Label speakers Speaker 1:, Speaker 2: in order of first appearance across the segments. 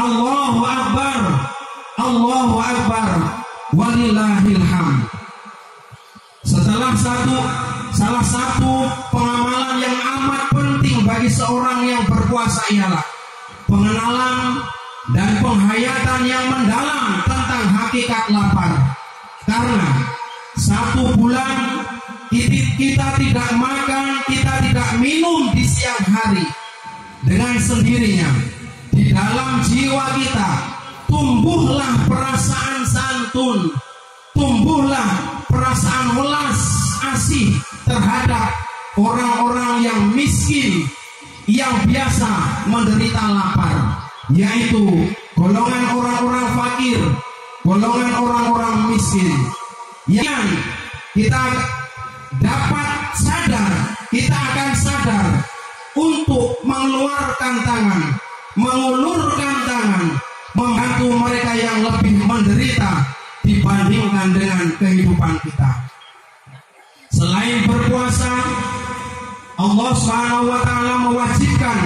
Speaker 1: Allahu Akbar, Allahu Akbar, walillahil hamd. Salah satu pengamalan yang amat penting bagi seorang yang berpuasa ialah pengenalan dan penghayatan yang mendalam tentang hakikat lapar. Karena 1 bulan kita tidak makan, kita tidak minum di siang hari, dengan sendirinya di dalam jiwa kita tumbuhlah perasaan santun, tumbuhlah perasaan welas asih terhadap orang-orang yang miskin, yang biasa menderita lapar, yaitu golongan orang-orang fakir, golongan orang-orang miskin. Yang kita dapat sadar, kita akan sadar untuk mengeluarkan tangan, mengulurkan tangan, membantu mereka yang lebih menderita dibandingkan dengan kehidupan kita. Selain berpuasa, Allah SWT mewajibkan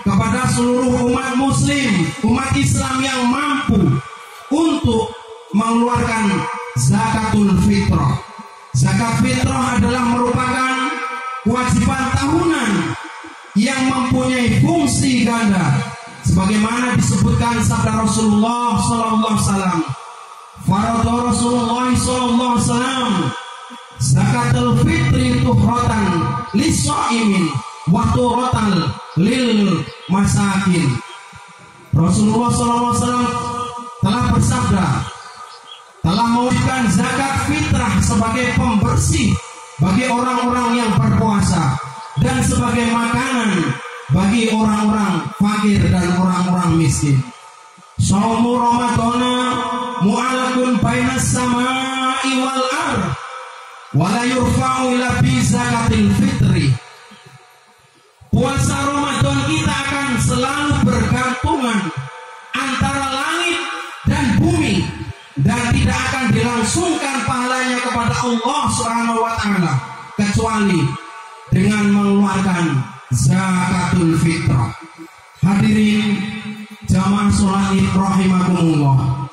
Speaker 1: kepada seluruh umat muslim, umat Islam yang mampu untuk mengeluarkan zakatul fitrah. Zakat fitrah adalah merupakan kewajiban tahunan yang mempunyai fungsi ganda, sebagaimana disebutkan sabda Rasulullah SAW. Farada Rasulullah SAW zakatul fitri tuhratan lis-shaimin wa tuhratan lil masakin. Rasulullah SAW telah bersabda, telah mewajibkan zakat fitrah sebagai pembersih bagi orang-orang yang berpuasa dan sebagai makanan bagi orang-orang fakir dan orang-orang miskin. Shaumu Ramadana mu'alakun bainas samai wal ardh wa la yurfa'u illa bi zakatil fitri. Puasa Ramadan kita akan selalu bergantungan antara langit dan bumi, dan tidak akan dilangsungkan pahalanya kepada Allah Subhanahu wa taala kecuali dengan mengeluarkan zakatul fitrah. Hadirin jamaah sholat Id rahimakumullah,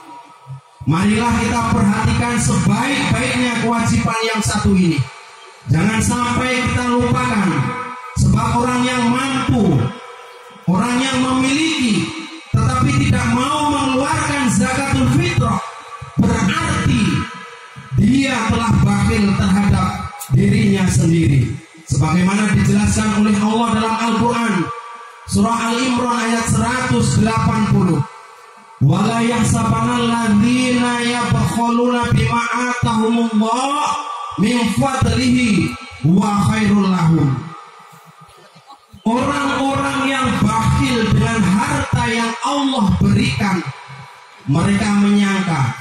Speaker 1: marilah kita perhatikan sebaik-baiknya kewajiban yang satu ini. Jangan sampai kita lupakan, sebab orang yang mampu, orang yang memiliki tetapi tidak mau mengeluarkan zakatul fitrah, berarti dia telah bakhil terhadap dirinya sendiri, sebagaimana dijelaskan oleh Allah dalam Al-Quran surah Al-Imran ayat 180. Wala yahsabanal ladzina yabkhuluna bima atahumullah min fadlihi wa khairul lahum. Orang-orang yang bakhil dengan harta yang Allah berikan, mereka menyangka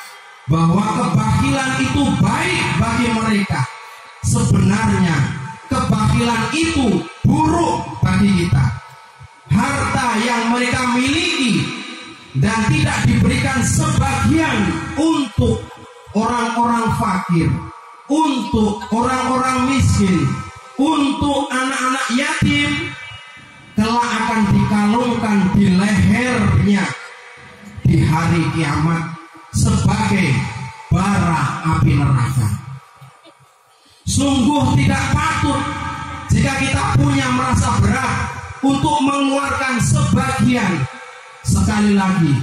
Speaker 1: bahwa kebakhilan itu baik bagi mereka. Sebenarnya kebakhilan itu buruk bagi kita. Harta yang mereka miliki dan tidak diberikan sebagian untuk orang-orang fakir, untuk orang-orang miskin, untuk anak-anak yatim, kelak akan dikalungkan di lehernya di hari kiamat sebagai bara api neraka. Sungguh tidak patut jika kita punya merasa berat untuk mengeluarkan sebagian. Sekali lagi,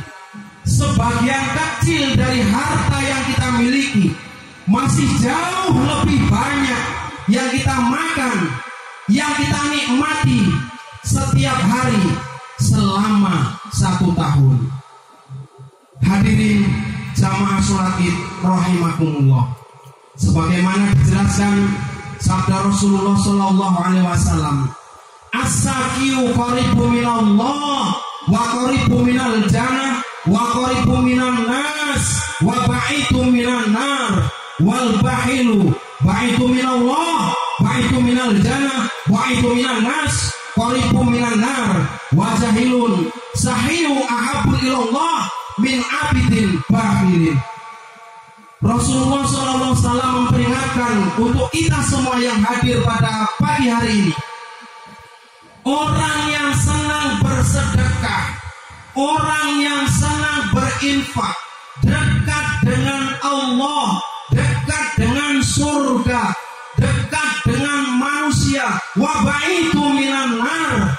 Speaker 1: sebagian kecil dari harta yang kita miliki masih jauh lebih banyak yang kita makan, yang kita nikmati setiap hari selama 1 tahun. Hadirin jamaah sholat Id rahimakumullah, sebagaimana dijelaskan sabda Rasulullah SAW, as-sakiyu qaribu minallah wa qaribu minal jannah wa qaribu minan nas wa ba'itu minan nar wal bahilu ba'itu minallah ba'itu minal jannah ba'itu minan nas qaribu minan nar wa jahilun sahiyu ahabbu ilallah min abidin bakhilin. Rasulullah SAW memperingatkan untuk kita semua yang hadir pada pagi hari ini, orang yang senang bersedekah orang yang senang berinfak, dekat dengan Allah, dekat dengan surga, dekat dengan manusia, wa baitu minan nar,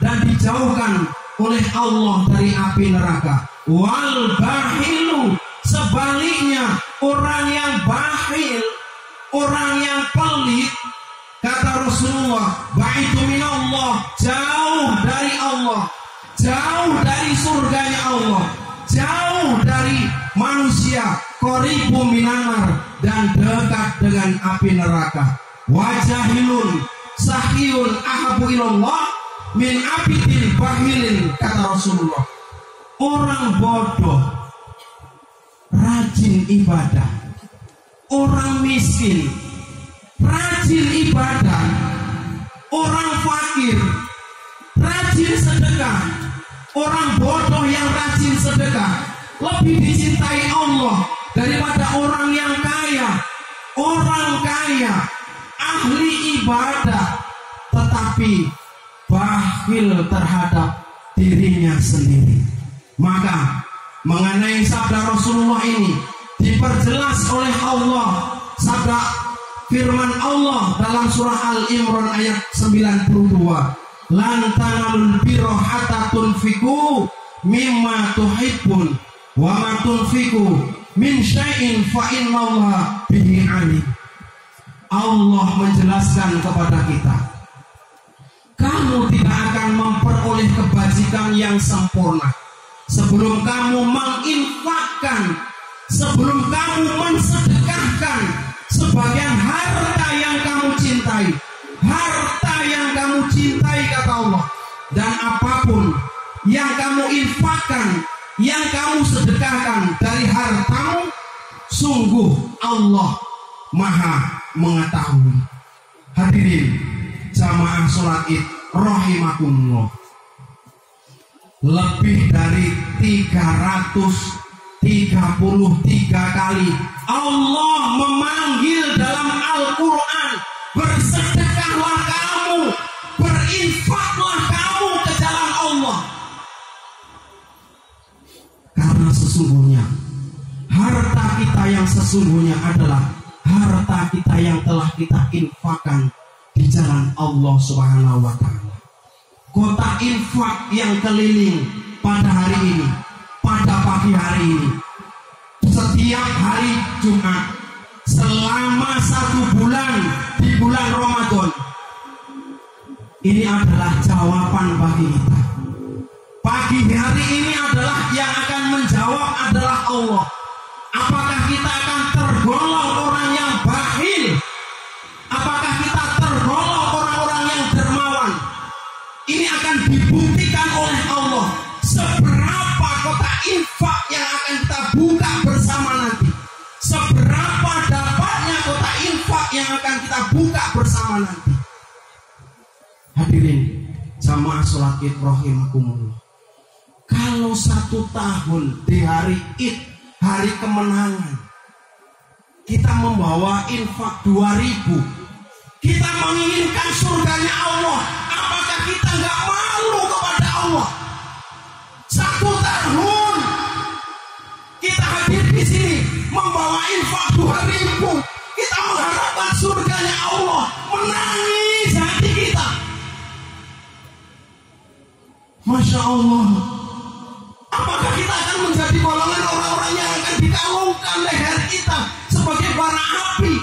Speaker 1: dan dijauhkan oleh Allah dari api neraka. Wal bahilu, sebaliknya orang yang bakhil, orang yang pelit, kata Rasulullah, baitu minallah, jauh dari Allah, jauh dari surganya Allah, jauh dari manusia, qaribu minanar, dan dekat dengan api neraka. Wajahilun sahiyun ahabu ilallah min abidin bahilin, kata Rasulullah. Orang bodoh rajin ibadah, orang miskin rajin ibadah, orang fakir rajin sedekah, orang bodoh yang rajin sedekah lebih dicintai Allah daripada orang yang kaya. Orang kaya ahli ibadah tetapi bakhil terhadap dirinya sendiri. Maka mengenai sabda Rasulullah ini diperjelas oleh Allah. Sabda firman Allah dalam surah Al-Imran ayat 92, lan tanalul birra hatta tunfiqu mimma tuhibbun wa ma tunfiqu min syai'in fa innallaha bihi alim. Allah menjelaskan kepada kita, kamu tidak akan memperoleh kebajikan yang sempurna sebelum kamu menginfakkan, sebelum kamu mensedekahkan sebagian harta yang kamu cintai. Harta yang kamu cintai, kata Allah. Dan apapun yang kamu infakkan, yang kamu sedekahkan dari hartamu, sungguh Allah Maha mengetahui. Hadirin jamaah sholat Id rahimakumullah, lebih dari 333 kali Allah memanggil dalam Al-Quran, bersedekahlah kamu, berinfaklah kamu ke jalan Allah. Karena sesungguhnya harta kita yang sesungguhnya adalah harta kita yang telah kita infakkan di jalan Allah Subhanahu wa ta'ala. Kota infak yang keliling pada hari ini, pada pagi hari ini, setiap hari Jumat selama 1 bulan di bulan Ramadan, ini adalah jawaban bagi kita. Pagi hari ini adalah yang akan menjawab adalah Allah. Apakah kita akan tergolong orang yang bakhil? Apakah kita tergolong orang-orang yang dermawan? Ini akan dibuktikan oleh Allah. Seberapa kota infak yang akan kita buka bersama nanti, seberapa dapatnya kota infak yang akan kita buka bersama nanti. Hadirin jamaah sholat Id rahimakumullah, kalau 1 tahun di hari Id, hari kemenangan, kita membawa infak 2.000, kita menginginkan surganya Allah, apakah kita nggak malu kepada Allah? 1 tahun kita hadir di sini membawa infak 2.000, kita mengharapkan surganya Allah, menangis hati kita. Masya Allah. Apakah kita akan menjadi golongan orang-orang yang akan dikalungkan leher kita sebagai bara api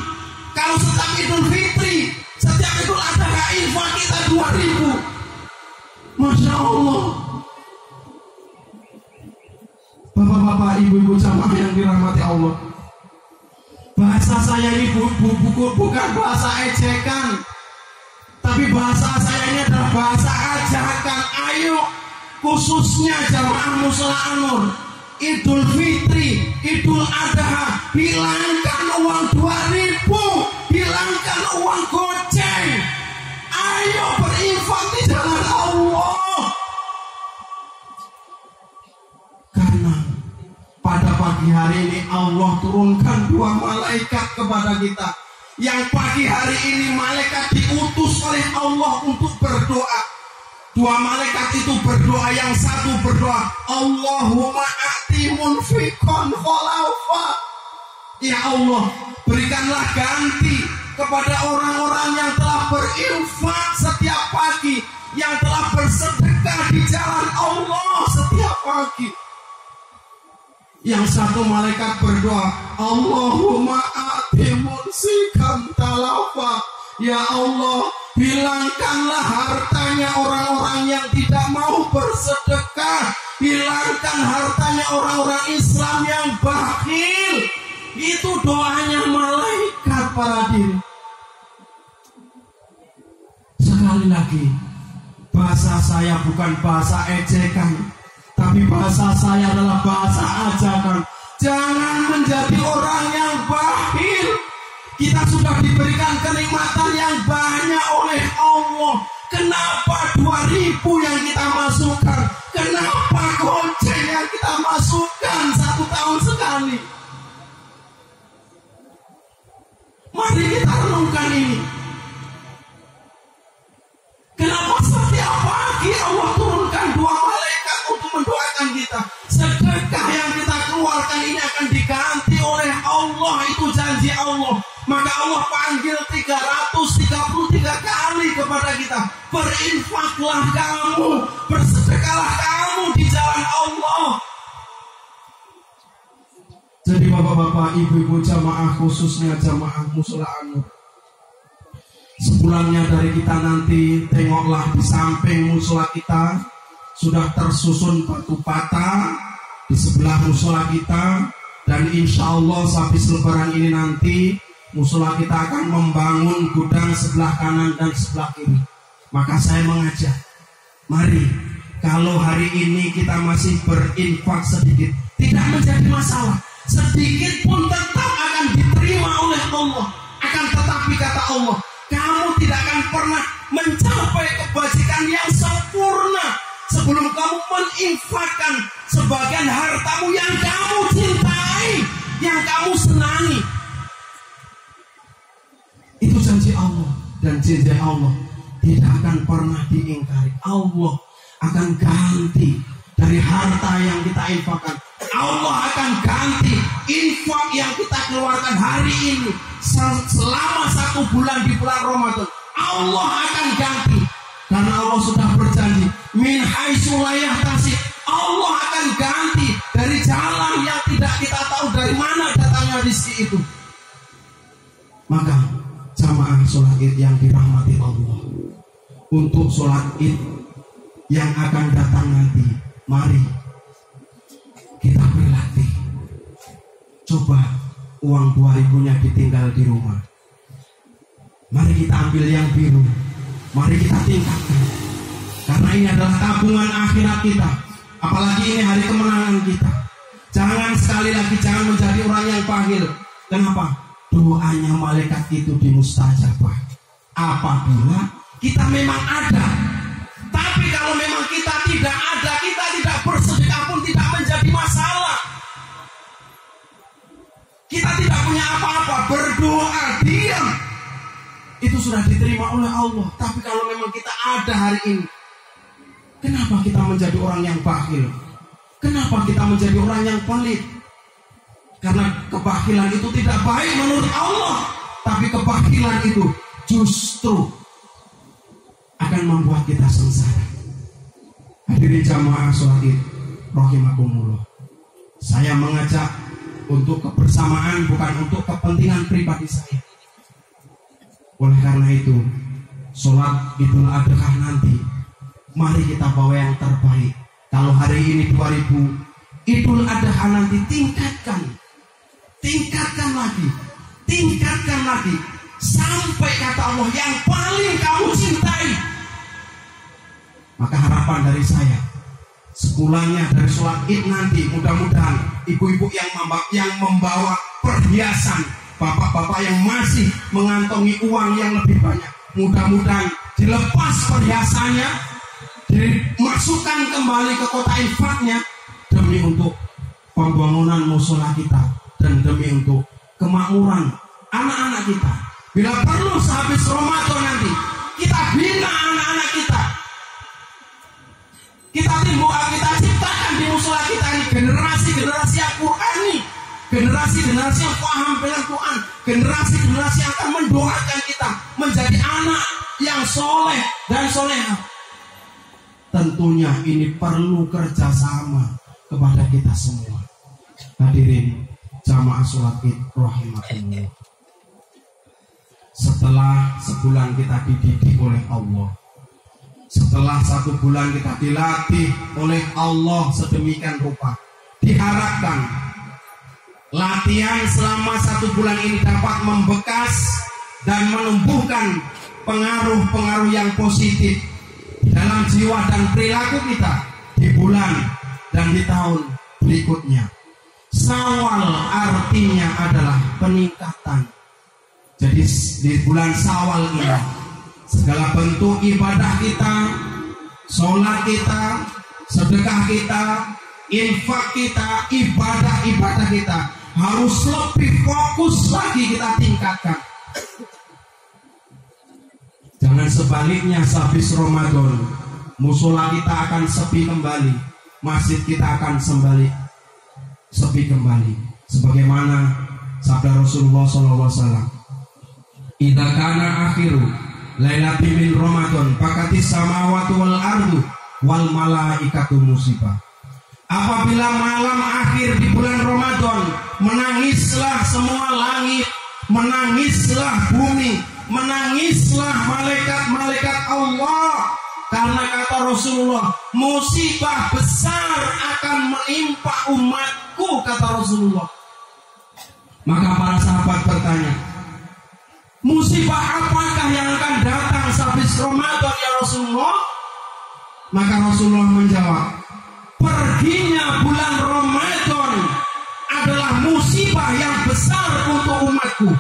Speaker 1: kalau setiap Idul Fitri, setiap Idul Adha infak kita 2.000? Masya Allah. Bapak-bapak, ibu-ibu jamaah yang dirahmati Allah, bahasa saya ini bukan bahasa ejekan, tapi bahasa saya ini adalah bahasa ajakan. Ayo, khususnya jamaah Mushola An-Nur, Idul Fitri, Idul Adha, hilangkan uang 2.000, hilangkan uang goceng. Ayo berinfak di jalan Allah. Karena pada pagi hari ini Allah turunkan 2 malaikat kepada kita. Yang pagi hari ini malaikat diutus oleh Allah untuk berdoa. Dua malaikat itu berdoa, yang satu berdoa, Allahumma a'ti munfiqan khalafa. Ya Allah, berikanlah ganti kepada orang-orang yang telah berinfak setiap pagi, yang telah bersedekah di jalan Allah setiap pagi. Yang satu malaikat berdoa, Allahumma a'ti munfiqan talafa. Ya Allah, hilangkanlah hartanya orang-orang yang tidak mau bersedekah. Hilangkan hartanya orang-orang Islam yang bakhil. Itu doanya malaikat para diri. Sekali lagi, bahasa saya bukan bahasa ejekan, tapi bahasa saya adalah bahasa ajakan. Jangan menjadi orang yang bakhil. Kita sudah diberikan kenikmatan yang banyak oleh Allah. Kenapa 2.000 yang kita masukkan? Kenapa goceng yang kita masukkan 1 tahun sekali? Mari kita renungkan ini. Kenapa setiap pagi Allah turunkan 2 malaikat untuk mendoakan kita? Sedekah yang kita keluarkan ini akan diganti oleh Allah. Itu janji Allah. Maka Allah panggil 333 kali kepada kita. Berinfaklah kamu, bersedekahlah kamu di jalan Allah. Jadi bapak-bapak, ibu-ibu jamaah, khususnya jamaah Mushola An-Nur, sepulangnya dari kita nanti, tengoklah di samping musola kita sudah tersusun batu bata di sebelah musola kita. Dan insya Allah habis lebaran ini nanti musola kita akan membangun gudang sebelah kanan dan sebelah kiri. Maka saya mengajak, mari, kalau hari ini kita masih berinfak sedikit, tidak menjadi masalah. Sedikit pun tetap akan diterima oleh Allah. Akan tetapi kata Allah, kamu tidak akan pernah mencapai kebajikan yang sempurna sebelum kamu menginfakkan sebagian hartamu yang kamu cintai, yang kamu senangi. Itu janji Allah, dan janji Allah tidak akan pernah diingkari. Allah akan ganti dari harta yang kita infakkan. Allah akan ganti infak yang kita keluarkan hari ini selama 1 bulan di bulan Ramadan. Allah akan ganti, karena Allah sudah berjanji, min haitsu la yahtasib. Allah akan ganti dari jalan yang tidak kita tahu dari mana datangnya rezeki itu. Maka jamaah sholat id yang dirahmati Allah, untuk sholat id yang akan datang nanti, mari kita berlatih. Coba uang 2.000-nya ditinggal di rumah. Mari kita ambil yang biru. Mari kita tingkatkan. Karena ini adalah tabungan akhirat kita. Apalagi ini hari kemenangan kita. Jangan sekali lagi, jangan menjadi orang yang bakhil. Kenapa? Doanya malaikat itu dimustajabah apabila kita memang ada. Tapi kalau memang kita tidak ada, kita tidak bersedekah pun tidak menjadi masalah. Kita tidak punya apa-apa, berdoa, diam, itu sudah diterima oleh Allah. Tapi kalau memang kita ada hari ini, kenapa kita menjadi orang yang bakhil? Kenapa kita menjadi orang yang pelit? Karena kebakhilan itu tidak baik menurut Allah. Tapi kebakhilan itu justru akan membuat kita sengsara. Hadirin jamaah sholat id rahimakumullah, saya mengajak untuk kebersamaan, bukan untuk kepentingan pribadi saya. Oleh karena itu, sholat Idul Adha nanti, mari kita bawa yang terbaik. Kalau hari ini 2000, Idul Adha nanti tingkatkan lagi, sampai kata Allah yang paling kamu cintai. Maka harapan dari saya, sepulangnya dari sholat id nanti, mudah-mudahan ibu-ibu yang membawa perhiasan, bapak-bapak yang masih mengantongi uang yang lebih banyak, mudah-mudahan dilepas perhiasannya, dimasukkan kembali ke kota infaknya, demi untuk pembangunan musola kita, dan demi untuk kemakmuran anak-anak kita. Bila perlu sehabis Ramadan nanti, kita bina anak-anak kita. Kita timbulkan, kita ciptakan di musola kita ini generasi-generasi yang Qur'ani, generasi-generasi yang paham dengan Quran, generasi-generasi yang akan mendoakan kita menjadi anak yang soleh dan soleha. Tentunya ini perlu kerjasama kepada kita semua. Hadirin jamaah sholat Id rahimakumullah. Setelah sebulan kita dididik oleh Allah, setelah 1 bulan kita dilatih oleh Allah sedemikian rupa, diharapkan latihan selama 1 bulan ini dapat membekas dan menumbuhkan pengaruh-pengaruh yang positif dalam jiwa dan perilaku kita di bulan dan di tahun berikutnya. Syawal artinya adalah peningkatan. Jadi di bulan Syawal ini segala bentuk ibadah kita, sholat kita, sedekah kita, infak kita, ibadah-ibadah kita harus lebih fokus lagi kita tingkatkan. Jangan sebaliknya, sehabis Ramadan musola kita akan sepi kembali, masjid kita akan sepi kembali. Sebagaimana sabda Rasulullah SAW, "Idza kana akhiru lailati min Ramadan fakatis samawati wal ardu wal malaikatu musibah." Apabila malam akhir di bulan Ramadan, menangislah semua langit, menangislah bumi, menangislah malaikat-malaikat Allah. Karena kata Rasulullah, musibah besar akan menimpa umatku, kata Rasulullah. Maka para sahabat bertanya, musibah apakah yang akan datang sehabis Ramadan ya Rasulullah? Maka Rasulullah menjawab, perginya bulan Ramadan adalah musibah yang besar untuk umatku.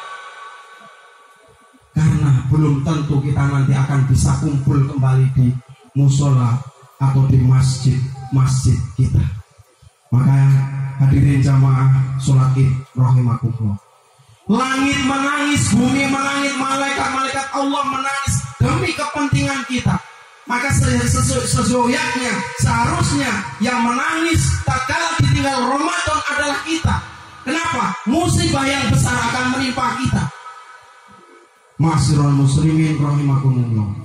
Speaker 1: Karena belum tentu kita nanti akan bisa kumpul kembali di musola atau di masjid kita. Maka hadirin jamaah sholat Id rahimakumullah, langit menangis, bumi menangis, malaikat-malaikat Allah menangis demi kepentingan kita. Maka sesuainya, seharusnya yang menangis tatkala ditinggal Ramadan adalah kita. Kenapa? Musibah yang besar akan menimpa kita. Ma'asyiral muslimin rahimakumullah,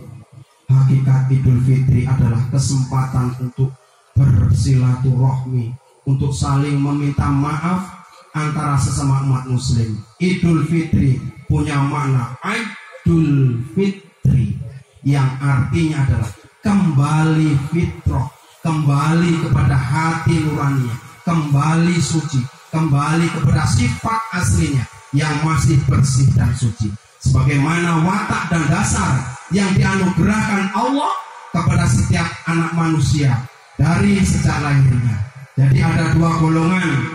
Speaker 1: hakikat Idul Fitri adalah kesempatan untuk bersilaturahmi, untuk saling meminta maaf antara sesama umat muslim. Idul Fitri punya makna Idul Fitri yang artinya adalah kembali fitrah, kembali kepada hati nurani, kembali suci, kembali kepada sifat aslinya yang masih bersih dan suci, sebagaimana watak dan dasar yang dianugerahkan Allah kepada setiap anak manusia dari sejak lahirnya. Jadi ada 2 golongan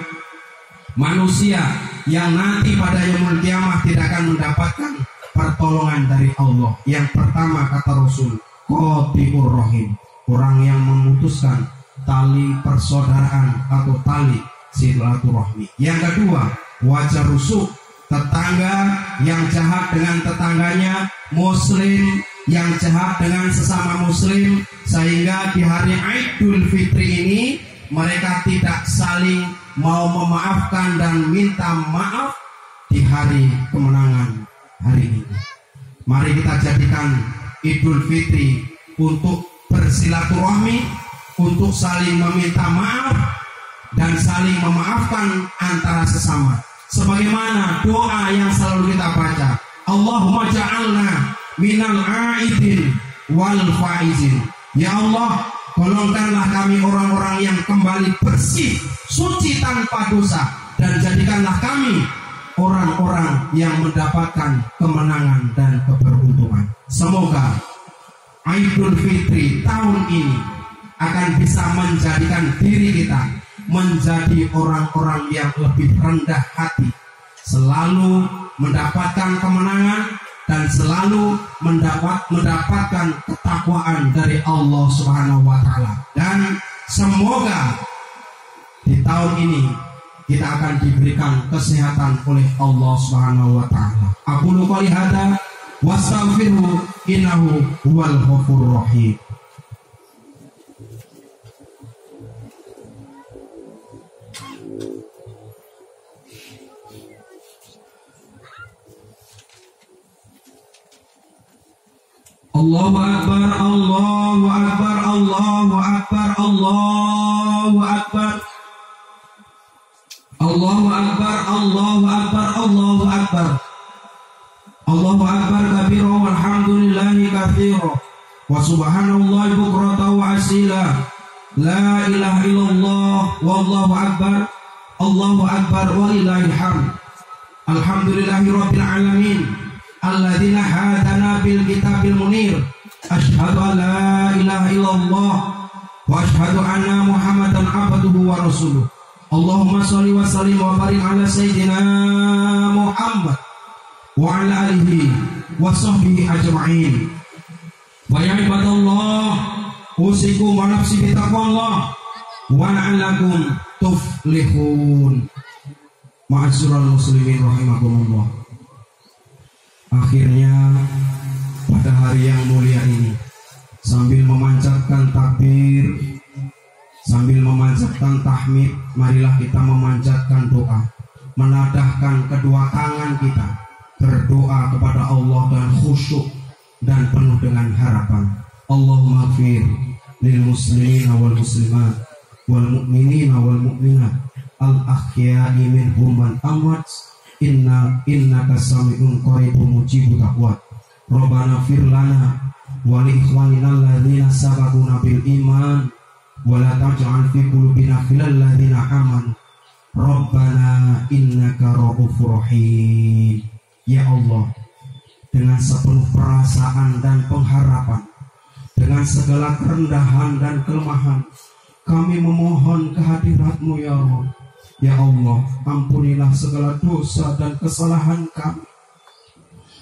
Speaker 1: manusia yang nanti pada yaumul kiamah tidak akan mendapatkan pertolongan dari Allah. Yang pertama kata Rasul, qati'ur rahim, orang yang memutuskan tali persaudaraan atau tali silaturahmi. Yang kedua, wajar rusuk, tetangga yang jahat dengan tetangganya, muslim yang jahat dengan sesama muslim, sehingga di hari Idul Fitri ini mereka tidak saling mau memaafkan dan minta maaf di hari kemenangan hari ini. Mari kita jadikan Idul Fitri untuk bersilaturahmi, untuk saling meminta maaf dan saling memaafkan antara sesama. Sebagaimana doa yang selalu kita baca, Allahumma ja'alna minal a'idin wal faizin. Ya Allah, golongkanlah kami orang-orang yang kembali bersih, suci tanpa dosa, dan jadikanlah kami orang-orang yang mendapatkan kemenangan dan keberuntungan. Semoga Idul Fitri tahun ini akan bisa menjadikan diri kita menjadi orang-orang yang lebih rendah hati, selalu mendapatkan kemenangan dan selalu mendapatkan ketakwaan dari Allah Subhanahu wa taala. Dan semoga di tahun ini kita akan diberikan kesehatan oleh Allah Subhanahu wa taala. Aqulu qouli hadza wastaghfiru innahu huwal ghafurur rahim. Allahu Akbar, Allahu Akbar, Allahu Akbar, Allahu Akbar, Allahu Akbar, Allahu Akbar, Allahu Akbar, Allahu Akbar kabira walhamdulillahi katsira wa subhanallahi bukratan wa asila. La ilaha illallah wallahu akbar, Allahu akbar walillahil hamd. Alhamdulillahi rabbil alamin alladzina hadana bil kitabil munir. Asyhadu an la ilaha illallah wa asyhadu anna Muhammadan abduhu wa rasuluh. Allahumma shalli wa sallim wa barik ala sayyidina Muhammad wa ala alihi wa sahbihi ajma'in. Wa ya ibadallah, usikum wa nafsi bi taqwallah wa la'allakum tuflihun. Ma'asyiral muslimin rahimakumullah. Akhirnya pada hari yang mulia ini, sambil memanjatkan takbir, sambil memanjatkan tahmid, marilah kita memanjatkan doa, menadahkan kedua tangan kita, berdoa kepada Allah dan khusyuk dan penuh dengan harapan. Allahumma ighfir lil muslimina wal muslimat wal mu'minina wal mu'minat al ahya'i minhum wal amwat innaka sami'un qaribun mujibut da'wat. Rabbana fir lana wa li ikhwanina alladzina sabaquna bil iman wa la taj'al fi qulubina ghillan lil ladzina amanu Rabbana innaka ra'ufur rahim. Ya Allah, dengan sepenuh perasaan dan pengharapan, dengan segala kerendahan dan kelemahan, kami memohon kehadirat-Mu ya Allah. Ya Allah, ampunilah segala dosa dan kesalahan kami.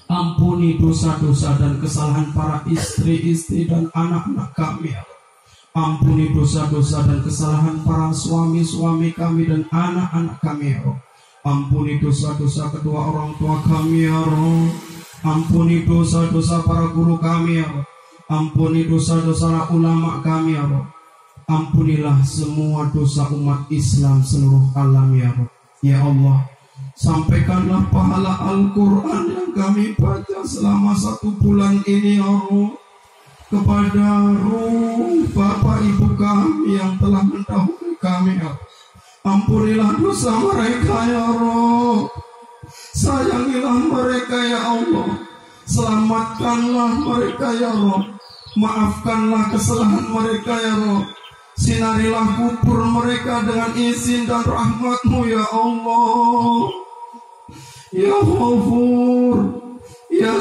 Speaker 1: Ampuni dosa-dosa dan kesalahan para istri-istri dan anak-anak kami ya Allah. Ampuni dosa-dosa dan kesalahan para suami-suami kami dan anak-anak kami ya Allah. Ampuni dosa-dosa kedua orang tua kami ya Allah. Ampuni dosa-dosa para guru kami ya Allah. Ampuni dosa-dosa ulama kami ya Allah. Ampunilah semua dosa umat Islam seluruh alam ya Allah. Ya Allah, sampaikanlah pahala Al-Quran yang kami baca selama 1 bulan ini ya Allah kepada ruh Bapak Ibu kami yang telah mendahului kami ya Allah. Ampunilah dosa mereka ya Allah. Sayangilah mereka ya Allah. Selamatkanlah mereka ya Allah. Maafkanlah kesalahan mereka ya Allah. Sinarilah kubur mereka dengan izin dan rahmat-Mu ya Allah. Ya Ghafur, Ya